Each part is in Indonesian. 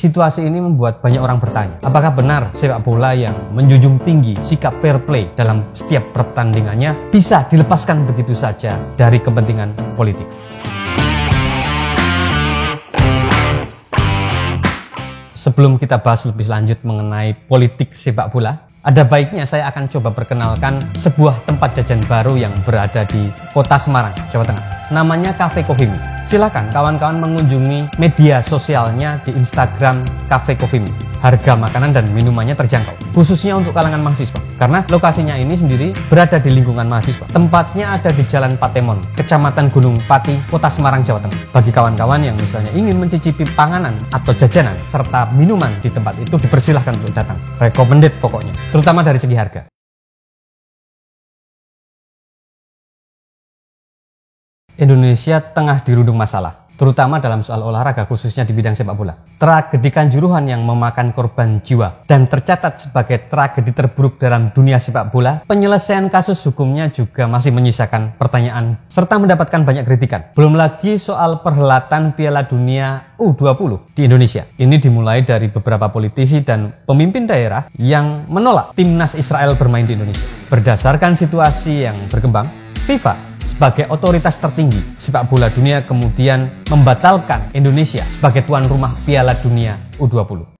Situasi ini membuat banyak orang bertanya, apakah benar sepak bola yang menjunjung tinggi sikap fair play dalam setiap pertandingannya bisa dilepaskan begitu saja dari kepentingan politik? Sebelum kita bahas lebih lanjut mengenai politik sepak bola, ada baiknya saya akan coba perkenalkan sebuah tempat jajan baru yang berada di Kota Semarang, Jawa Tengah. Namanya Cafe Coffee Me. Silakan kawan-kawan mengunjungi media sosialnya di Instagram Cafe Coffee Me. Harga makanan dan minumannya terjangkau, khususnya untuk kalangan mahasiswa. Karena lokasinya ini sendiri berada di lingkungan mahasiswa. Tempatnya ada di Jalan Patemon, Kecamatan Gunung Pati, Kota Semarang, Jawa Tengah. Bagi kawan-kawan yang misalnya ingin mencicipi panganan atau jajanan serta minuman di tempat itu, dipersilahkan untuk datang. Recommended pokoknya, terutama dari segi harga. Indonesia tengah dirundung masalah, terutama dalam soal olahraga, khususnya di bidang sepak bola. Tragedi Kanjuruhan yang memakan korban jiwa dan tercatat sebagai tragedi terburuk dalam dunia sepak bola, penyelesaian kasus hukumnya juga masih menyisakan pertanyaan serta mendapatkan banyak kritikan. Belum lagi soal perhelatan Piala Dunia U20 di Indonesia. Ini dimulai dari beberapa politisi dan pemimpin daerah yang menolak timnas Israel bermain di Indonesia. Berdasarkan situasi yang berkembang, FIFA sebagai otoritas tertinggi sepak bola dunia kemudian membatalkan Indonesia sebagai tuan rumah Piala Dunia U20.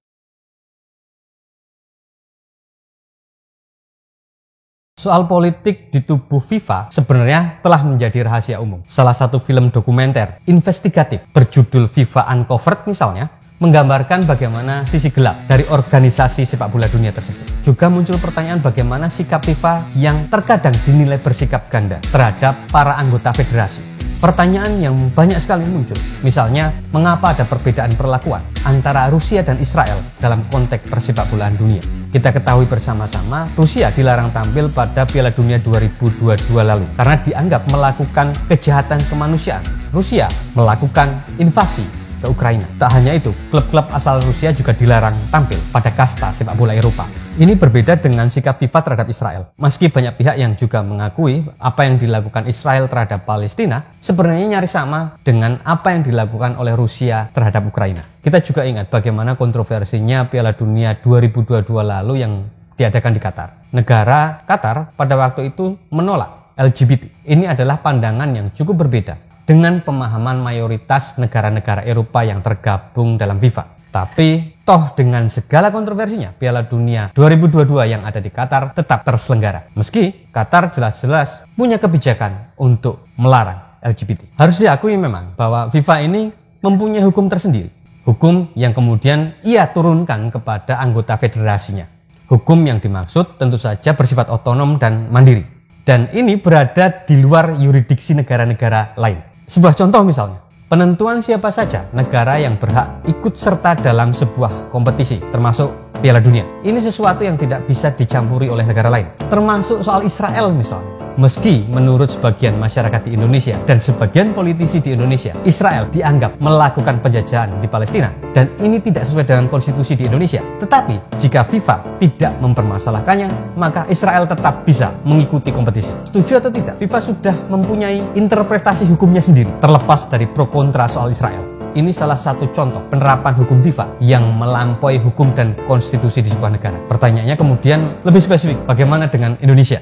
Soal politik di tubuh FIFA sebenarnya telah menjadi rahasia umum. Salah satu film dokumenter investigatif berjudul FIFA Uncovered misalnya menggambarkan bagaimana sisi gelap dari organisasi sepak bola dunia tersebut. Juga muncul pertanyaan bagaimana sikap FIFA yang terkadang dinilai bersikap ganda terhadap para anggota federasi. Pertanyaan yang banyak sekali muncul, misalnya mengapa ada perbedaan perlakuan antara Rusia dan Israel dalam konteks persepak bolaan dunia. Kita ketahui bersama-sama Rusia dilarang tampil pada Piala Dunia 2022 lalu karena dianggap melakukan kejahatan kemanusiaan. Rusia melakukan invasi ke Ukraina. Tak hanya itu, klub-klub asal Rusia juga dilarang tampil pada kasta sepak bola Eropa. Ini berbeda dengan sikap FIFA terhadap Israel. Meski banyak pihak yang juga mengakui apa yang dilakukan Israel terhadap Palestina sebenarnya nyaris sama dengan apa yang dilakukan oleh Rusia terhadap Ukraina. Kita juga ingat bagaimana kontroversinya Piala Dunia 2022 lalu yang diadakan di Qatar. Negara Qatar pada waktu itu menolak LGBT. Ini adalah pandangan yang cukup berbeda dengan pemahaman mayoritas negara-negara Eropa yang tergabung dalam FIFA. Tapi, toh dengan segala kontroversinya, Piala Dunia 2022 yang ada di Qatar tetap terselenggara. Meski Qatar jelas-jelas punya kebijakan untuk melarang LGBT. Harus diakui memang bahwa FIFA ini mempunyai hukum tersendiri. Hukum yang kemudian ia turunkan kepada anggota federasinya. Hukum yang dimaksud tentu saja bersifat otonom dan mandiri. Dan ini berada di luar yurisdiksi negara-negara lain. Sebuah contoh misalnya, penentuan siapa saja negara yang berhak ikut serta dalam sebuah kompetisi, termasuk Piala Dunia. Ini sesuatu yang tidak bisa dicampuri oleh negara lain, termasuk soal Israel misalnya. Meski menurut sebagian masyarakat di Indonesia dan sebagian politisi di Indonesia, Israel dianggap melakukan penjajahan di Palestina dan ini tidak sesuai dengan konstitusi di Indonesia. Tetapi jika FIFA tidak mempermasalahkannya, maka Israel tetap bisa mengikuti kompetisi. Setuju atau tidak? FIFA sudah mempunyai interpretasi hukumnya sendiri, terlepas dari pro kontra soal Israel. Ini salah satu contoh penerapan hukum FIFA yang melampaui hukum dan konstitusi di sebuah negara. Pertanyaannya kemudian lebih spesifik, bagaimana dengan Indonesia?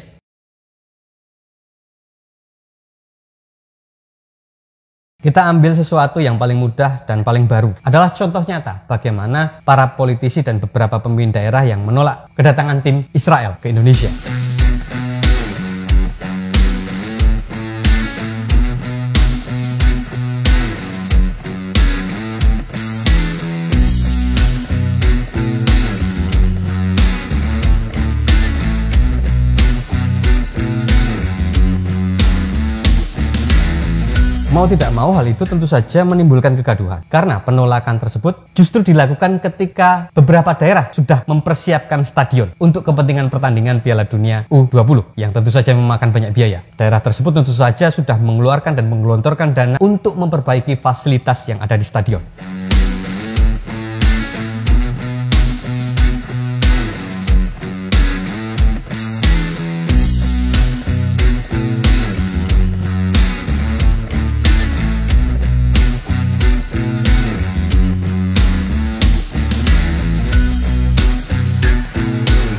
Kita ambil sesuatu yang paling mudah dan paling baru. Adalah contoh nyata bagaimana para politisi dan beberapa pemimpin daerah yang menolak kedatangan tim Israel ke Indonesia. Mau tidak mau, hal itu tentu saja menimbulkan kegaduhan. Karena penolakan tersebut justru dilakukan ketika beberapa daerah sudah mempersiapkan stadion untuk kepentingan pertandingan Piala Dunia U20 yang tentu saja memakan banyak biaya. Daerah tersebut tentu saja sudah mengeluarkan dan menggelontorkan dana untuk memperbaiki fasilitas yang ada di stadion.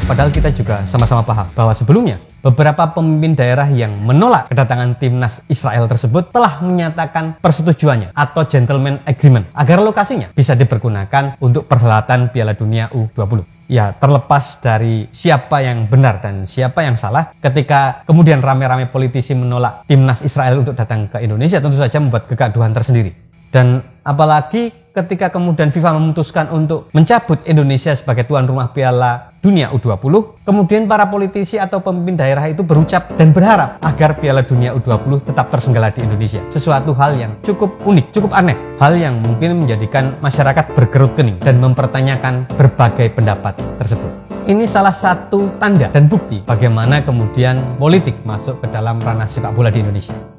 Padahal kita juga sama-sama paham bahwa sebelumnya beberapa pemimpin daerah yang menolak kedatangan timnas Israel tersebut telah menyatakan persetujuannya atau gentleman agreement agar lokasinya bisa dipergunakan untuk perhelatan Piala Dunia U20. Ya, terlepas dari siapa yang benar dan siapa yang salah, ketika kemudian rame-rame politisi menolak timnas Israel untuk datang ke Indonesia, tentu saja membuat kegaduhan tersendiri. Dan apalagi ketika kemudian FIFA memutuskan untuk mencabut Indonesia sebagai tuan rumah Piala Dunia U20, kemudian para politisi atau pemimpin daerah itu berucap dan berharap agar Piala Dunia U20 tetap tersenggala di Indonesia. Sesuatu hal yang cukup unik, cukup aneh. Hal yang mungkin menjadikan masyarakat berkerut kening dan mempertanyakan berbagai pendapat tersebut. Ini salah satu tanda dan bukti bagaimana kemudian politik masuk ke dalam ranah sepak bola di Indonesia.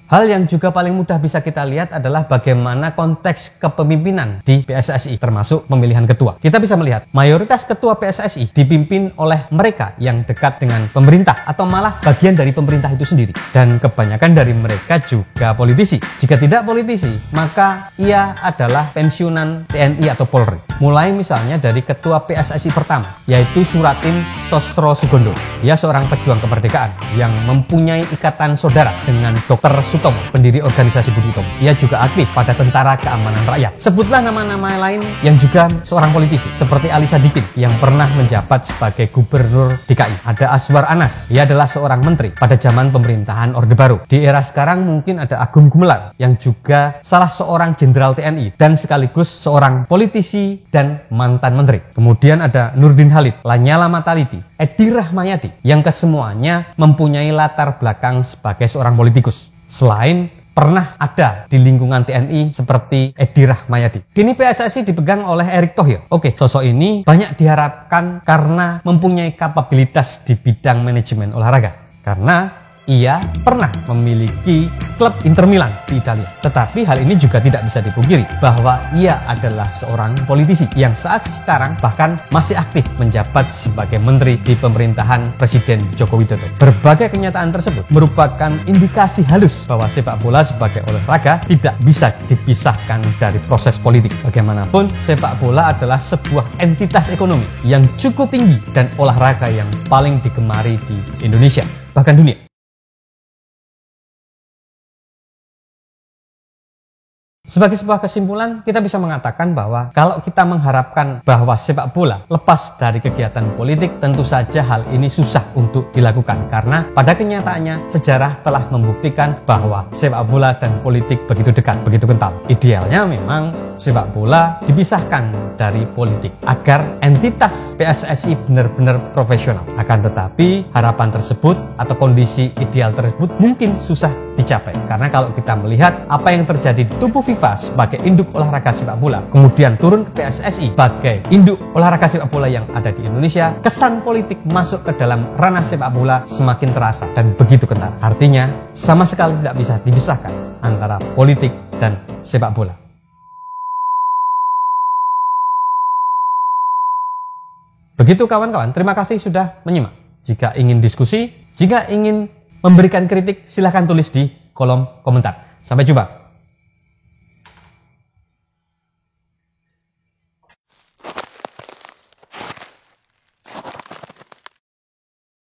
Hal yang juga paling mudah bisa kita lihat adalah bagaimana konteks kepemimpinan di PSSI, termasuk pemilihan ketua. Kita bisa melihat mayoritas ketua PSSI dipimpin oleh mereka yang dekat dengan pemerintah atau malah bagian dari pemerintah itu sendiri. Dan kebanyakan dari mereka juga politisi. Jika tidak politisi, maka ia adalah pensiunan TNI atau Polri. Mulai misalnya dari ketua PSSI pertama, yaitu Suratin Sosro Sugondo. Ia seorang pejuang kemerdekaan yang mempunyai ikatan saudara dengan Dr. Sutomo, pendiri organisasi Budi Utomo. Ia juga aktif pada Tentara Keamanan Rakyat. Sebutlah nama-nama lain yang juga seorang politisi, seperti Ali Sadikin yang pernah menjabat sebagai Gubernur DKI. Ada Azwar Anas, ia adalah seorang menteri pada zaman pemerintahan Orde Baru. Di era sekarang mungkin ada Agung Gumelar yang juga salah seorang jenderal TNI dan sekaligus seorang politisi dan mantan menteri. Kemudian ada Nurdin Halid, Lanyala Mataliti, Edi Rahmayadi yang kesemuanya mempunyai latar belakang sebagai seorang politikus. Selain pernah ada di lingkungan TNI seperti Edi Rahmayadi. Kini PSSI dipegang oleh Erick Thohir. Oke, sosok ini banyak diharapkan karena mempunyai kapabilitas di bidang manajemen olahraga. Karena ia pernah memiliki klub Inter Milan di Italia. Tetapi hal ini juga tidak bisa dipungkiri bahwa ia adalah seorang politisi yang saat sekarang bahkan masih aktif menjabat sebagai menteri di pemerintahan Presiden Joko Widodo. Berbagai kenyataan tersebut merupakan indikasi halus bahwa sepak bola sebagai olahraga tidak bisa dipisahkan dari proses politik. Bagaimanapun, sepak bola adalah sebuah entitas ekonomi yang cukup tinggi dan olahraga yang paling digemari di Indonesia, bahkan dunia. Sebagai sebuah kesimpulan, kita bisa mengatakan bahwa kalau kita mengharapkan bahwa sepak bola lepas dari kegiatan politik, tentu saja hal ini susah untuk dilakukan. Karena pada kenyataannya, sejarah telah membuktikan bahwa sepak bola dan politik begitu dekat, begitu kental. Idealnya memang sepak bola dipisahkan dari politik agar entitas PSSI benar-benar profesional. Akan tetapi, harapan tersebut atau kondisi ideal tersebut mungkin susah dicapai. Karena kalau kita melihat apa yang terjadi di tubuh FIFA sebagai induk olahraga sepak bola, kemudian turun ke PSSI sebagai induk olahraga sepak bola yang ada di Indonesia, kesan politik masuk ke dalam ranah sepak bola semakin terasa dan begitu kental. Artinya, sama sekali tidak bisa dipisahkan antara politik dan sepak bola. Begitu kawan-kawan, terima kasih sudah menyimak. Jika ingin diskusi, jika ingin memberikan kritik, silahkan tulis di kolom komentar. Sampai jumpa.